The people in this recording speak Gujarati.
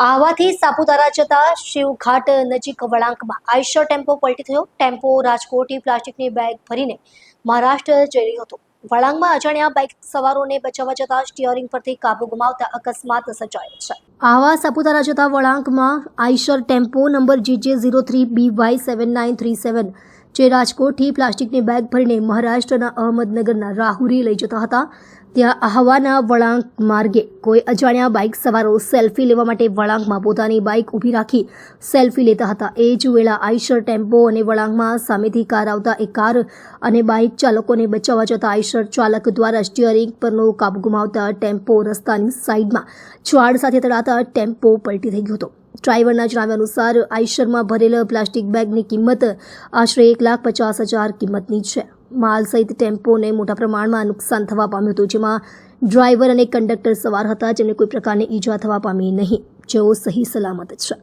આહવાથી સાપુતારા જતા શિવઘાટ નજીક વળાંકમાં આઈશર ટેમ્પો પલટી થયો. ટેમ્પો રાજકોટથી પ્લાસ્ટિકની બેગ ભરીને મહારાષ્ટ્ર જઈ રહ્યો હતો. વળાંકમાં અજાણ્યા બાઇક સવારોને બચાવવા જતા સ્ટીયરિંગ પરથી કાબુ ગુમાવતા અકસ્માત સર્જાયો છે. આહવા સાપુતારા જતા વળાંકમાં આઈશર ટેમ્પો નંબર JJ03BY7937 જે રાજકોટથી પ્લાસ્ટિકની બેગ ભરીને મહારાષ્ટ્રના અહમદનગરના રાહુરી લઈ જતા હતા. ત્યાં આહવાના વળાંક માર્ગે કોઈ અજાણ્યા બાઇક સવારો સેલ્ફી લેવા માટે વળાંકમાં પોતાની બાઇક ઊભી રાખી સેલ્ફી લેતા હતા. એ જ વેળા આઈશર ટેમ્પો અને વળાંકમાં સામેથી કાર આવતા એ કાર અને બાઇક ચાલકોને બચાવવા જતા આઈશર ચાલક દ્વારા સ્ટીયરિંગ પરનો કાબુ ગુમાવતા ટેમ્પો રસ્તાની સાઈડમાં ઝાડ સાથે તળાતા ટેમ્પો પલટી થઈ ગયો હતો. ડ્રાઈવરના જણાવ્યા અનુસાર આઈશરમાં ભરેલ પ્લાસ્ટિક બેગની કિંમત આશરે 1,50,000 કિંમતની છે. માલ સહિત ટેમ્પોને મોટા પ્રમાણમાં નુકસાન થવા પામ્યું હતું, જેમાં ડ્રાઈવર અને કંડક્ટર સવાર હતા, જેમને કોઈ પ્રકારની ઈજા થવા પામી નહીં, જેઓ સહી સલામત છે.